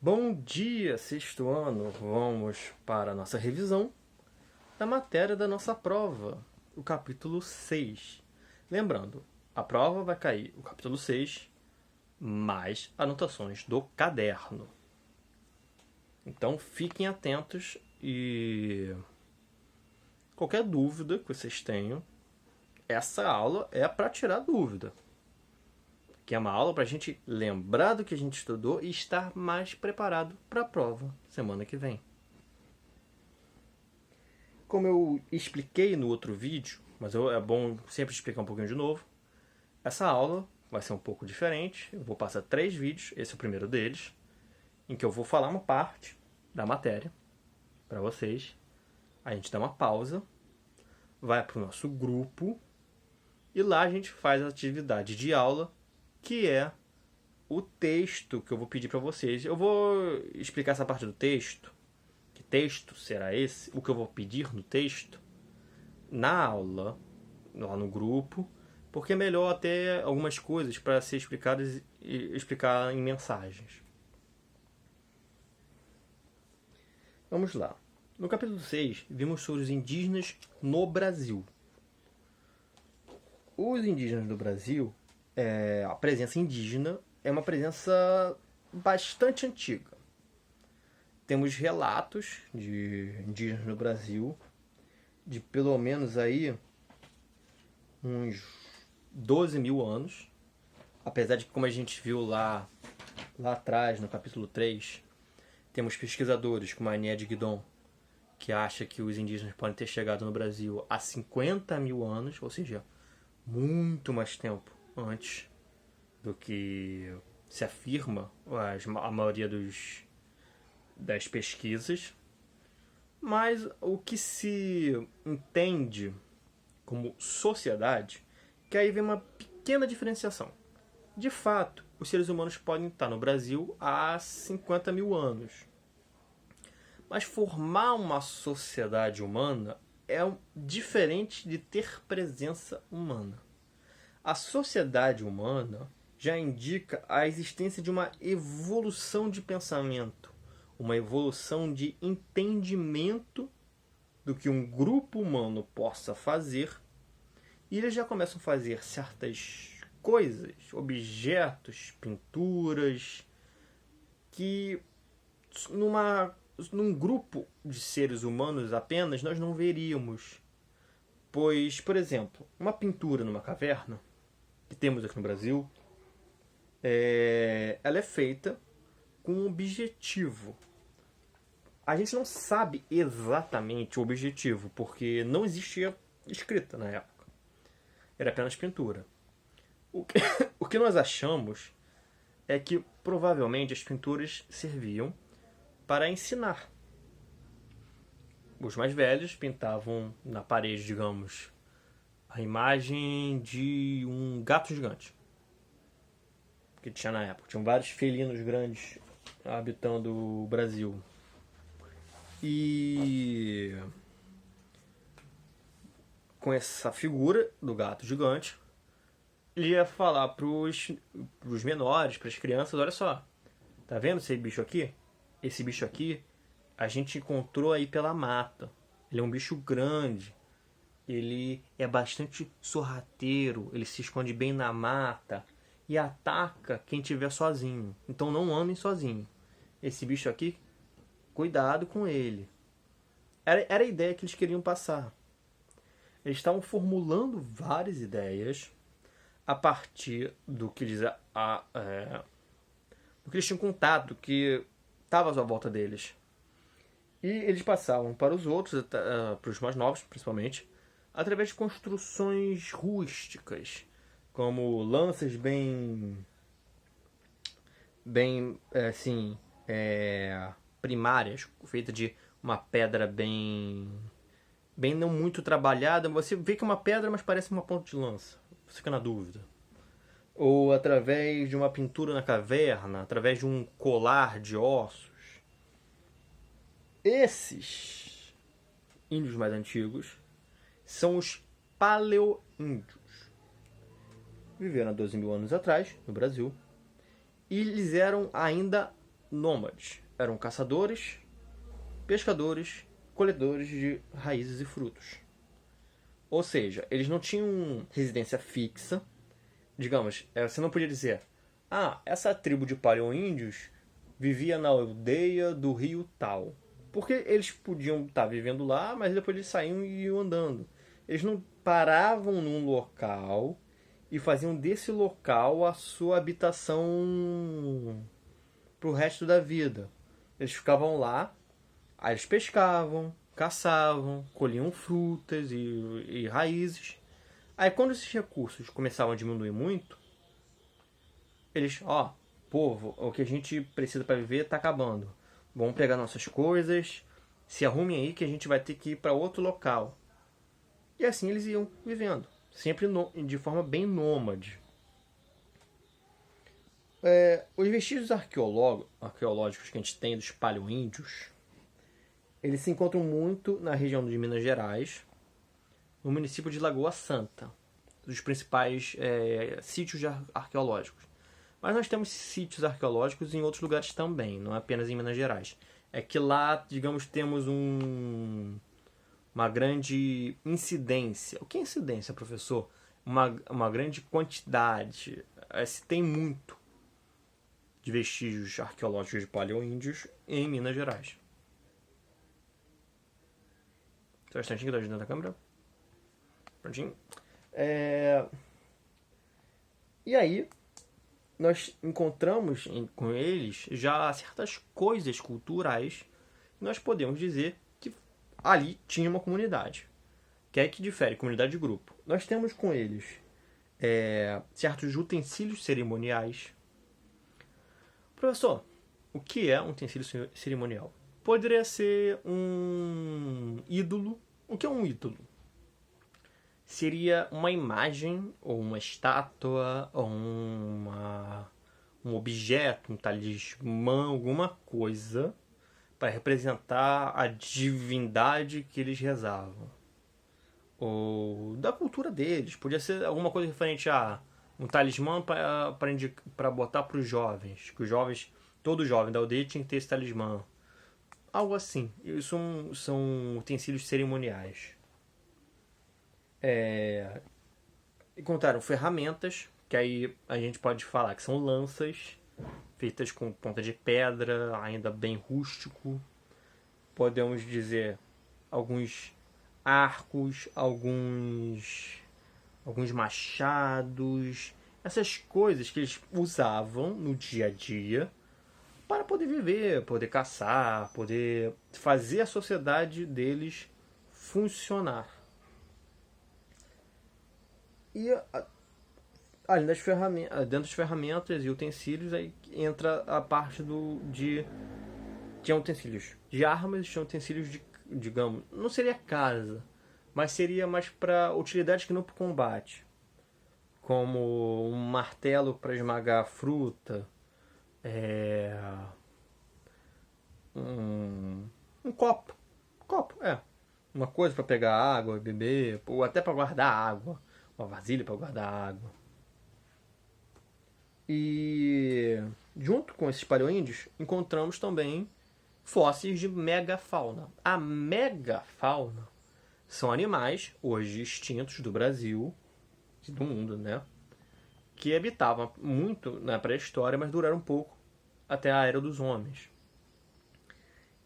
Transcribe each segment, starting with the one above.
Bom dia, sexto ano! Vamos para a nossa revisão da matéria da nossa prova, o capítulo 6. Lembrando, a prova vai cair o capítulo 6 mais anotações do caderno. Então fiquem atentos e qualquer dúvida que vocês tenham, essa aula é para tirar dúvida. Que é uma aula para a gente lembrar do que a gente estudou e estar mais preparado para a prova semana que vem. Como eu expliquei no outro vídeo, mas é bom sempre explicar um pouquinho de novo, essa aula vai ser um pouco diferente. Eu vou passar 3 vídeos, esse é o primeiro deles, em que eu vou falar uma parte da matéria para vocês. A gente dá uma pausa, vai para o nosso grupo e lá a gente faz a atividade de aula, que é o texto que eu vou pedir para vocês. Eu vou explicar essa parte do texto. Que texto será esse? O que eu vou pedir no texto? Na aula, lá no grupo, porque é melhor ter algumas coisas para ser explicadas e explicar em mensagens. Vamos lá. No capítulo 6, vimos sobre os indígenas no Brasil. Os indígenas do Brasil, a presença indígena é uma presença bastante antiga. Temos relatos de indígenas no Brasil de pelo menos aí uns 12 mil anos. Apesar de que, como a gente viu lá atrás, no capítulo 3, temos pesquisadores como a Agnès Guidon, que acha que os indígenas podem ter chegado no Brasil há 50 mil anos, ou seja, muito mais tempo antes do que se afirma a maioria das pesquisas. Mas o que se entende como sociedade, que aí vem uma pequena diferenciação. De fato, os seres humanos podem estar no Brasil há 50 mil anos. Mas formar uma sociedade humana é diferente de ter presença humana. A sociedade humana já indica a existência de uma evolução de pensamento, uma evolução de entendimento do que um grupo humano possa fazer, e eles já começam a fazer certas coisas, objetos, pinturas, que num grupo de seres humanos apenas nós não veríamos. Pois, por exemplo, uma pintura numa caverna, que temos aqui no Brasil, ela é feita com um objetivo. A gente não sabe exatamente o objetivo, porque não existia escrita na época. Era apenas pintura. O que nós achamos é que provavelmente as pinturas serviam para ensinar. Os mais velhos pintavam na parede, digamos, a imagem de um gato gigante que tinha na época. Tinham vários felinos grandes habitando o Brasil. E com essa figura do gato gigante, ele ia falar para os menores, para as crianças: olha só, tá vendo esse bicho aqui? Esse bicho aqui a gente encontrou aí pela mata. Ele é um bicho grande. Ele é bastante sorrateiro. Ele se esconde bem na mata e ataca quem estiver sozinho. Então não andem sozinho. Esse bicho aqui, cuidado com ele. Era a ideia que eles queriam passar. Eles estavam formulando várias ideias a partir do que eles tinham contato, que estava à volta deles. E eles passavam para os outros, para os mais novos principalmente, através de construções rústicas, como lanças bem primárias, feita de uma pedra bem não muito trabalhada. Você vê que é uma pedra, mas parece uma ponta de lança. Você fica na dúvida. Ou através de uma pintura na caverna, através de um colar de ossos. Esses índios mais antigos são os paleoíndios. Viveram há 12 mil anos atrás, no Brasil. E eles eram ainda nômades. Eram caçadores, pescadores, coletores de raízes e frutos. Ou seja, eles não tinham residência fixa. Digamos, você não podia dizer: essa tribo de paleoíndios vivia na aldeia do rio tal. Porque eles podiam estar vivendo lá, mas depois eles saíam e iam andando. Eles não paravam num local e faziam desse local a sua habitação pro resto da vida. Eles ficavam lá, aí eles pescavam, caçavam, colhiam frutas e raízes. Aí quando esses recursos começavam a diminuir muito, eles, povo, o que a gente precisa para viver está acabando. Vamos pegar nossas coisas, se arrumem aí que a gente vai ter que ir para outro local. E assim eles iam vivendo, sempre de forma bem nômade. Os vestígios arqueológicos que a gente tem dos paleoíndios, eles se encontram muito na região de Minas Gerais, no município de Lagoa Santa, dos principais sítios arqueológicos. Mas nós temos sítios arqueológicos em outros lugares também, não apenas em Minas Gerais. É que lá, digamos, temos uma grande incidência. O que é incidência, professor? Uma grande quantidade. Se tem muito de vestígios arqueológicos de paleoíndios em Minas Gerais. Só um instantinho que eu tô ajudando a câmera. Prontinho. E aí, nós encontramos com eles já certas coisas culturais que nós podemos dizer que ali tinha uma comunidade. Que é que difere comunidade de grupo. Nós temos com eles certos utensílios cerimoniais. Professor, o que é um utensílio cerimonial? Poderia ser um ídolo. O que é um ídolo? Seria uma imagem, ou uma estátua, ou um objeto, um talismã, alguma coisa para representar a divindade que eles rezavam. Ou da cultura deles. Podia ser alguma coisa referente a um talismã para botar para os jovens. Que os jovens, todo jovem da aldeia tinha que ter esse talismã. Algo assim. Isso são utensílios cerimoniais. Encontraram ferramentas, que aí a gente pode falar que são lanças, feitas com ponta de pedra, ainda bem rústico. Podemos dizer alguns arcos, alguns machados, essas coisas que eles usavam no dia a dia para poder viver, poder caçar, poder fazer a sociedade deles funcionar. E além das ferramentas, dentro das ferramentas e utensílios, aí entra a parte tinha utensílios de armas, tinha utensílios de, digamos, não seria casa, mas seria mais para utilidades que não para combate, como um martelo para esmagar a fruta, um copo, uma coisa para pegar água e beber, ou até para guardar água, uma vasilha para guardar água. E junto com esses paleoíndios encontramos também fósseis de megafauna. A megafauna são animais hoje extintos do Brasil e do mundo, né? Que habitavam muito na pré-história, mas duraram um pouco até a era dos homens.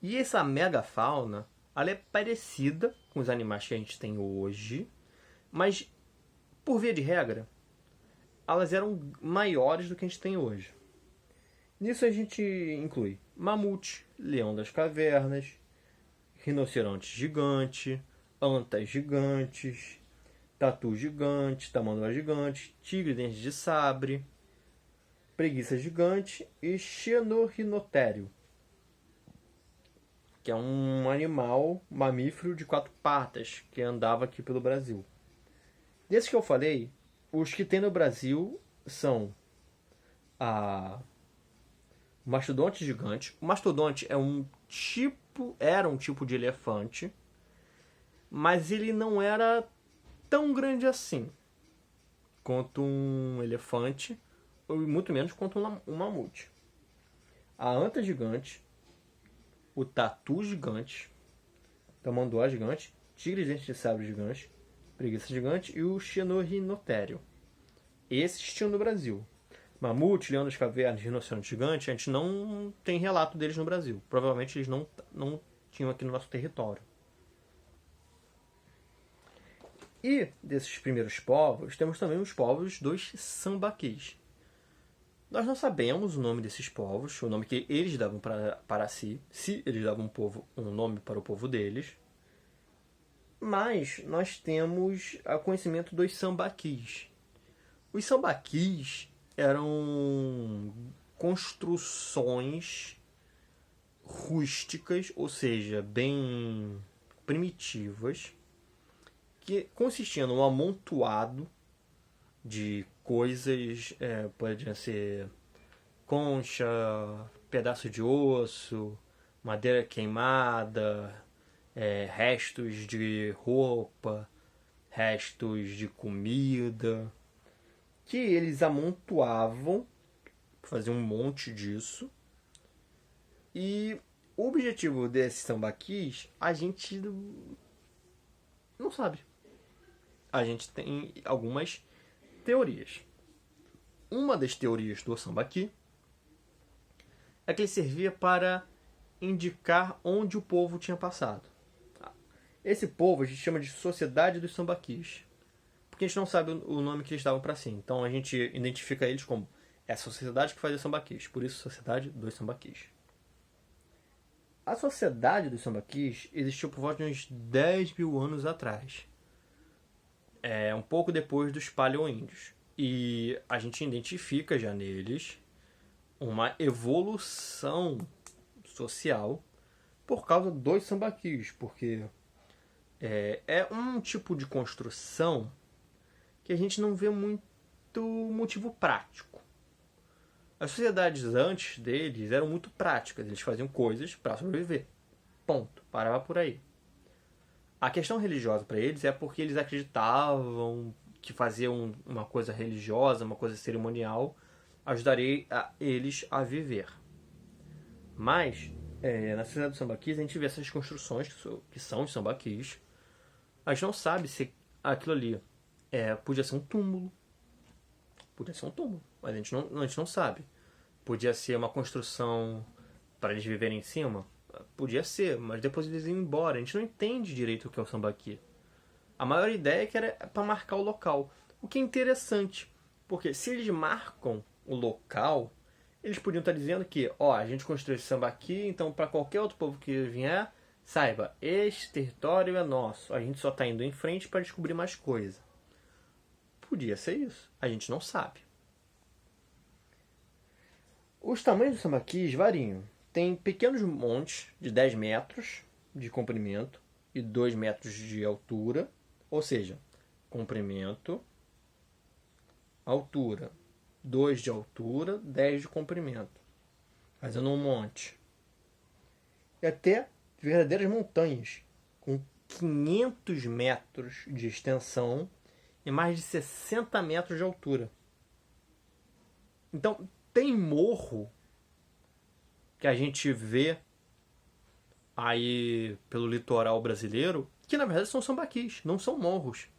E essa megafauna, ela é parecida com os animais que a gente tem hoje, mas por via de regra, elas eram maiores do que a gente tem hoje. Nisso a gente inclui mamute, leão das cavernas, rinoceronte gigante, antas gigantes, tatu gigante, tamanduá gigante, tigre dente de sabre, preguiça gigante e xenorhinotério, que é um animal mamífero de 4 patas que andava aqui pelo Brasil. Desses que eu falei, os que tem no Brasil são o mastodonte gigante. O mastodonte era um tipo de elefante, mas ele não era tão grande assim quanto um elefante, ou muito menos quanto um mamute. a anta gigante, o tatu gigante, tamanduá gigante, tigre dente de sabre gigante, preguiça gigante e o xenorhinotério. Esses tinham no Brasil. Mamute, leão das cavernas, rinoceronte gigante, a gente não tem relato deles no Brasil. Provavelmente eles não tinham aqui no nosso território. E desses primeiros povos, temos também os povos dos sambaquis. Nós não sabemos o nome desses povos, o nome que eles davam para si, se eles davam um nome para o povo deles. Mas nós temos o conhecimento dos sambaquis. Os sambaquis eram construções rústicas, ou seja, bem primitivas, que consistiam num amontoado de coisas, pode ser concha, pedaço de osso, madeira queimada, restos de roupa, restos de comida, que eles amontoavam, faziam um monte disso. E o objetivo desses sambaquis, a gente não sabe. A gente tem algumas teorias. Uma das teorias do sambaqui é que ele servia para indicar onde o povo tinha passado. Esse povo a gente chama de Sociedade dos Sambaquis, porque a gente não sabe o nome que eles davam para si. Então a gente identifica eles como a sociedade que fazia sambaquis, por isso Sociedade dos Sambaquis. A Sociedade dos Sambaquis existiu por volta de uns 10 mil anos atrás. Um pouco depois dos paleoíndios. E a gente identifica já neles uma evolução social por causa dos sambaquis, porque é um tipo de construção que a gente não vê muito motivo prático. As sociedades antes deles eram muito práticas, eles faziam coisas para sobreviver. Ponto. Parava por aí. A questão religiosa para eles é porque eles acreditavam que fazer uma coisa religiosa, uma coisa cerimonial, ajudaria eles a viver. Mas, na sociedade dos sambaquis, a gente vê essas construções que são os sambaquis. A gente não sabe se aquilo ali podia ser um túmulo. Podia ser um túmulo, mas a gente não sabe. Podia ser uma construção para eles viverem em cima? Podia ser, mas depois eles iam embora. A gente não entende direito o que é o sambaqui. A maior ideia é que era para marcar o local. O que é interessante, porque se eles marcam o local, eles podiam estar dizendo que, a gente construiu esse sambaqui, então para qualquer outro povo que vier, saiba, este território é nosso. A gente só está indo em frente para descobrir mais coisa. Podia ser isso. A gente não sabe. Os tamanhos dos sambaquis variam. Tem pequenos montes de 10 metros de comprimento e 2 metros de altura. Ou seja, comprimento, altura. 2 de altura, 10 de comprimento. Fazendo um monte. E até verdadeiras montanhas, com 500 metros de extensão e mais de 60 metros de altura. Então, tem morro que a gente vê aí pelo litoral brasileiro, que na verdade são sambaquis, não são morros.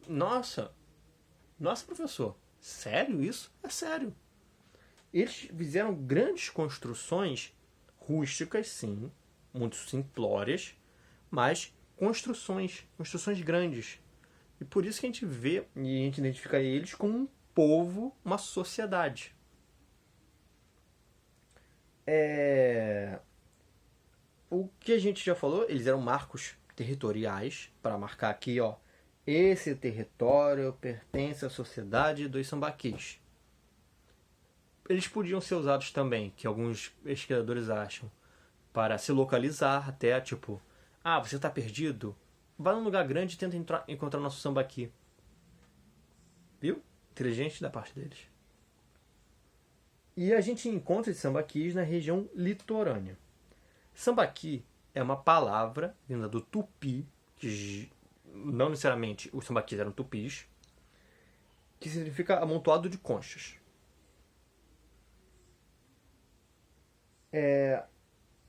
Nossa, professor, sério isso? É sério. Eles fizeram grandes construções rústicas, sim, muito simplórias, mas construções grandes. E por isso que a gente vê e a gente identifica eles como um povo, uma sociedade. O que a gente já falou, eles eram marcos territoriais, para marcar aqui, esse território pertence à sociedade dos sambaquis. Eles podiam ser usados também, que alguns pesquisadores acham, para se localizar até, tipo, você está perdido? Vai num lugar grande e tenta encontrar nosso sambaqui. Viu? Inteligente da parte deles. E a gente encontra esses sambaquis na região litorânea. Sambaqui é uma palavra vinda do tupi, que não necessariamente os sambaquis eram tupis, que significa amontoado de conchas.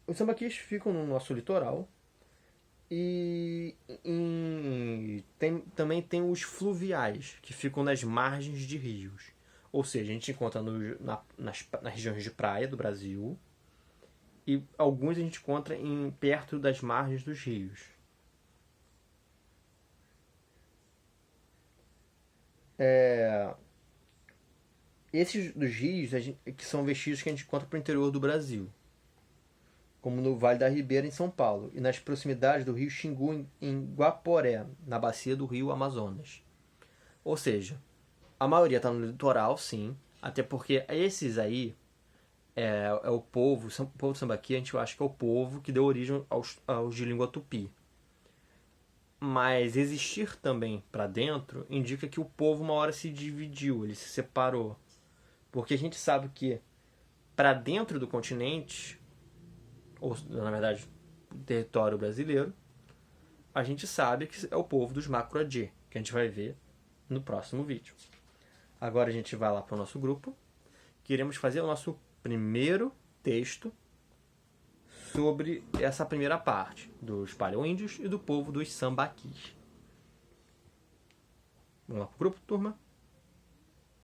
Os sambaquis ficam no nosso litoral e também tem os fluviais, que ficam nas margens de rios. Ou seja, a gente encontra nas regiões de praia do Brasil e alguns a gente encontra perto das margens dos rios. Esses dos rios que são vestígios que a gente encontra para o interior do Brasil, como no Vale da Ribeira, em São Paulo, e nas proximidades do rio Xingu, em Guaporé, na bacia do rio Amazonas. Ou seja, a maioria está no litoral, sim, até porque esses aí é o povo, o povo do Sambaqui, a gente acha que é o povo que deu origem aos de língua tupi. Mas existir também para dentro indica que o povo uma hora se dividiu, ele se separou. Porque a gente sabe que para dentro do continente, ou na verdade do território brasileiro, a gente sabe que é o povo dos Macro-Adê, que a gente vai ver no próximo vídeo. Agora a gente vai lá para o nosso grupo, que iremos fazer o nosso primeiro texto sobre essa primeira parte dos paleoíndios e do povo dos sambaquis. Vamos lá para o grupo, turma?